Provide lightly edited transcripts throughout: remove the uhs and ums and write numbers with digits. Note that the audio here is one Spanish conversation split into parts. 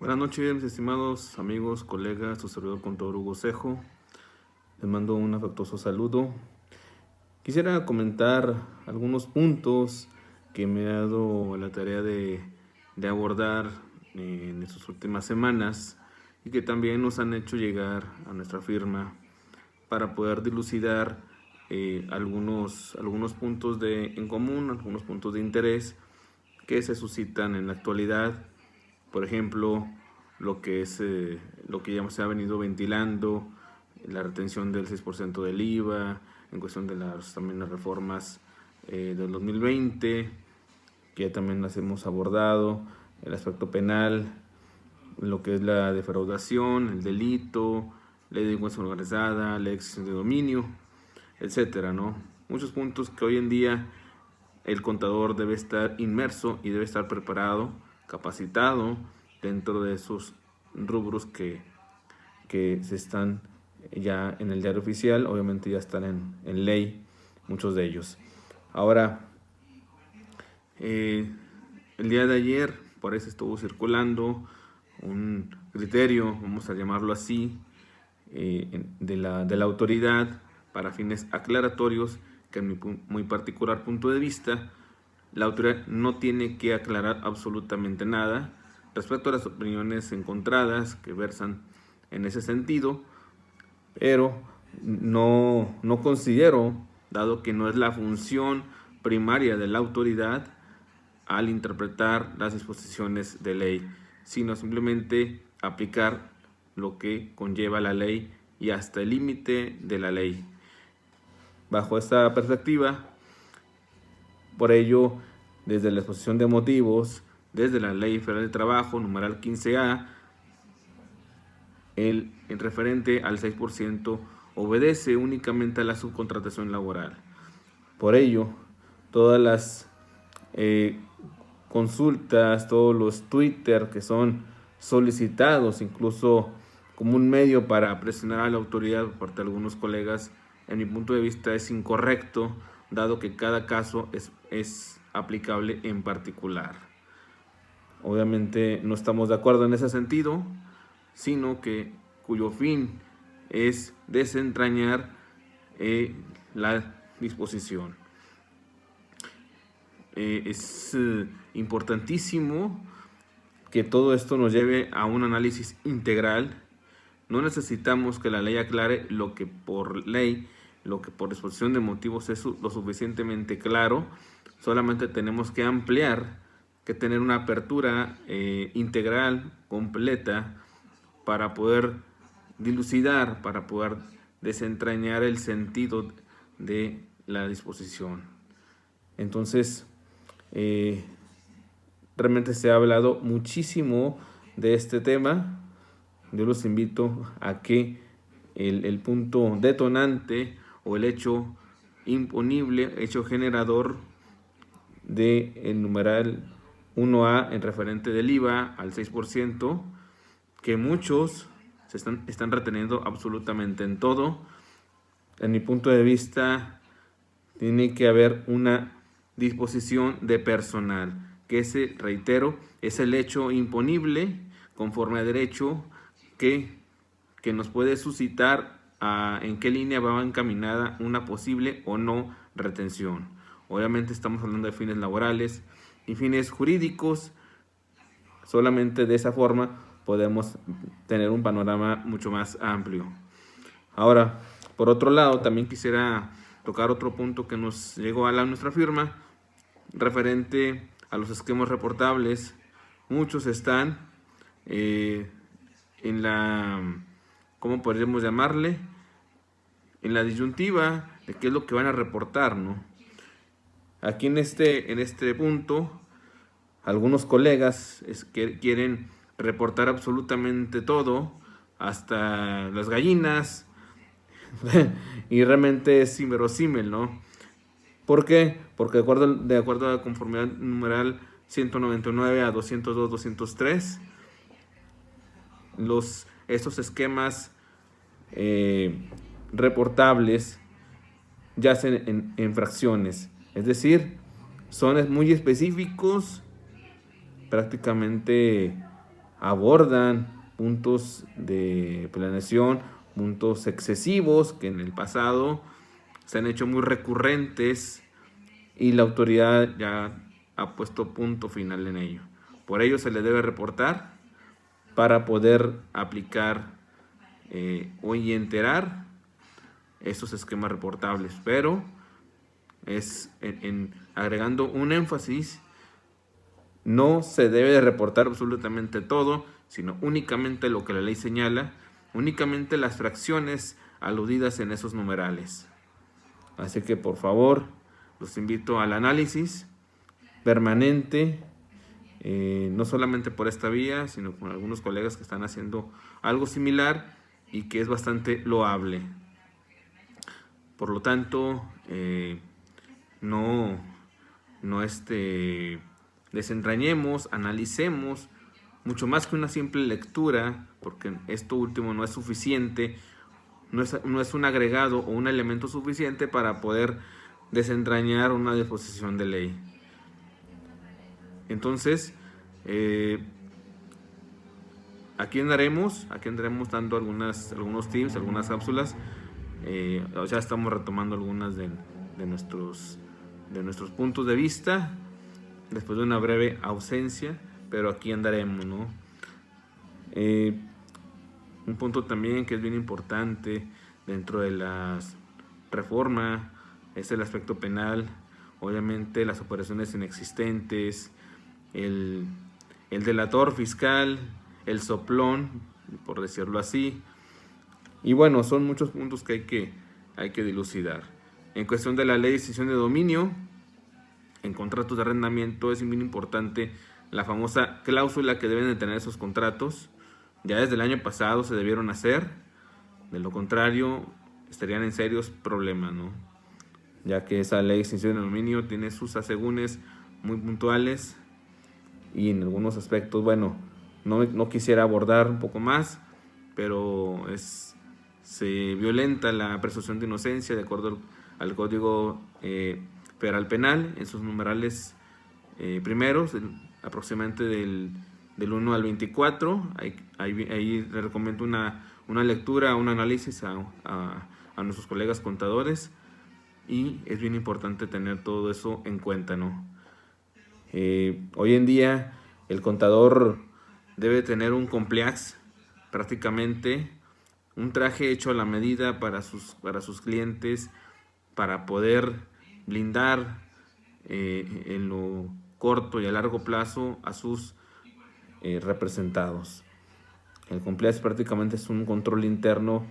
Buenas noches, mis estimados amigos, colegas, su servidor contador Hugo Cejo. Les mando un afectuoso saludo. Quisiera comentar algunos puntos que me ha dado la tarea de abordar en estas últimas semanas y que también nos han hecho llegar a nuestra firma para poder dilucidar algunos puntos en común, algunos puntos de interés que se suscitan en la actualidad. Por ejemplo, lo que ya se ha venido ventilando, la retención del 6% del IVA, en cuestión de también las reformas del 2020, que ya también las hemos abordado, el aspecto penal, lo que es la defraudación, el delito, ley de delincuencia organizada, ley de extinción de dominio, etcétera, ¿no? Muchos puntos que hoy en día el contador debe estar inmerso y debe estar preparado, capacitado dentro de esos rubros que se están ya en el diario oficial, obviamente ya están en ley, muchos de ellos. Ahora, el día de ayer, por eso estuvo circulando un criterio, vamos a llamarlo así, de la autoridad para fines aclaratorios, que en mi muy particular punto de vista, la autoridad no tiene que aclarar absolutamente nada respecto a las opiniones encontradas que versan en ese sentido, pero no considero, dado que no es la función primaria de la autoridad al interpretar las disposiciones de ley, sino simplemente aplicar lo que conlleva la ley y hasta el límite de la ley. Bajo esta perspectiva, por ello, desde la exposición de motivos, desde la Ley Federal de Trabajo, numeral 15A, el referente al 6% obedece únicamente a la subcontratación laboral. Por ello, todas las consultas, todos los Twitter que son solicitados, incluso como un medio para presionar a la autoridad por parte de algunos colegas, en mi punto de vista es incorrecto, dado que cada caso es aplicable en particular. Obviamente no estamos de acuerdo en ese sentido, sino que cuyo fin es desentrañar la disposición. Es importantísimo que todo esto nos lleve a un análisis integral. No necesitamos que la ley aclare lo que por ley, lo que por exposición de motivos es lo suficientemente claro. Solamente tenemos que ampliar, que tener una apertura integral, completa, para poder dilucidar, para poder desentrañar el sentido de la disposición. Entonces, realmente se ha hablado muchísimo de este tema. Yo los invito a que el punto detonante o el hecho imponible, hecho generador del numeral 1A en referente del IVA al 6%, que muchos están reteniendo absolutamente en todo. En mi punto de vista, tiene que haber una disposición de personal, que ese, reitero, es el hecho imponible conforme a derecho que nos puede suscitar en qué línea va encaminada una posible o no retención. Obviamente estamos hablando de fines laborales y fines jurídicos. Solamente de esa forma podemos tener un panorama mucho más amplio. Ahora, por otro lado, también quisiera tocar otro punto que nos llegó a nuestra firma, referente a los esquemas reportables. Muchos están en la, ¿cómo podríamos llamarle? En la disyuntiva de qué es lo que van a reportar, ¿no? Aquí en este punto, algunos colegas que quieren reportar absolutamente todo, hasta las gallinas, y realmente es inverosímil, ¿no? ¿Por qué? Porque de acuerdo a la conformidad numeral 199 a 202, 203, estos esquemas reportables yacen en fracciones, es decir, son muy específicos, prácticamente abordan puntos de planeación, puntos excesivos que en el pasado se han hecho muy recurrentes y la autoridad ya ha puesto punto final en ello. Por ello se le debe reportar para poder aplicar y enterar esos esquemas reportables, pero es agregando un énfasis, no se debe de reportar absolutamente todo, sino únicamente lo que la ley señala, únicamente las fracciones aludidas en esos numerales. Así que por favor, los invito al análisis permanente, no solamente por esta vía, sino con algunos colegas que están haciendo algo similar y que es bastante loable. Por lo tanto, no desentrañemos, analicemos, mucho más que una simple lectura, porque esto último no es suficiente, no es un agregado o un elemento suficiente para poder desentrañar una disposición de ley. Entonces, aquí andaremos dando algunos tips, algunas cápsulas. Ya estamos retomando algunas de nuestros puntos de vista después de una breve ausencia, pero aquí andaremos, ¿no? Un punto también que es bien importante dentro de la reforma es el aspecto penal, obviamente las operaciones inexistentes, el delator fiscal, el soplón, por decirlo así. Y bueno, son muchos puntos que hay que dilucidar. En cuestión de la ley de extinción de dominio, en contratos de arrendamiento es muy importante la famosa cláusula que deben de tener esos contratos. Ya desde el año pasado se debieron hacer, de lo contrario estarían en serios problemas, ¿no? Ya que esa ley de extinción de dominio tiene sus asegúnes muy puntuales y en algunos aspectos, bueno, no quisiera abordar un poco más, pero se violenta la presunción de inocencia de acuerdo al Código Federal Penal en sus numerales primeros, aproximadamente del 1 al 24. Ahí le recomiendo una lectura, un análisis a nuestros colegas contadores, y es bien importante tener todo eso en cuenta, ¿no? Hoy en día el contador debe tener un compliance, prácticamente un traje hecho a la medida para sus clientes, para poder blindar en lo corto y a largo plazo a sus representados. El compliance prácticamente es un control interno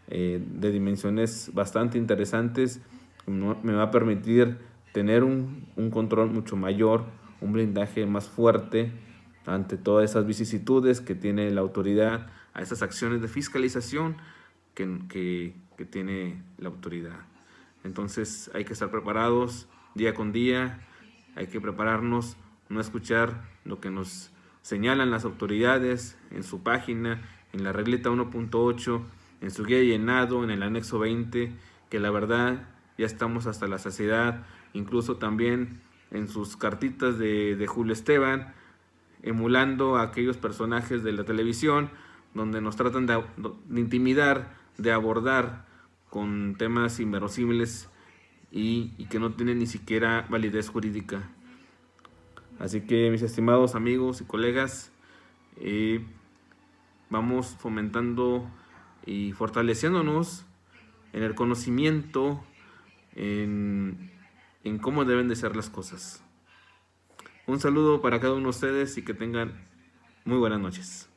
de dimensiones bastante interesantes. Me va a permitir tener un control mucho mayor, un blindaje más fuerte ante todas esas vicisitudes que tiene la autoridad, a esas acciones de fiscalización que tiene la autoridad. Entonces hay que estar preparados día con día, hay que prepararnos, no escuchar lo que nos señalan las autoridades en su página, en la regleta 1.8, en su guía de llenado, en el anexo 20, que la verdad ya estamos hasta la saciedad, incluso también en sus cartitas de Julio Esteban, emulando a aquellos personajes de la televisión donde nos tratan de intimidar, de abordar con temas inverosímiles y que no tienen ni siquiera validez jurídica. Así que, mis estimados amigos y colegas, vamos fomentando y fortaleciéndonos en el conocimiento, en cómo deben de ser las cosas. Un saludo para cada uno de ustedes y que tengan muy buenas noches.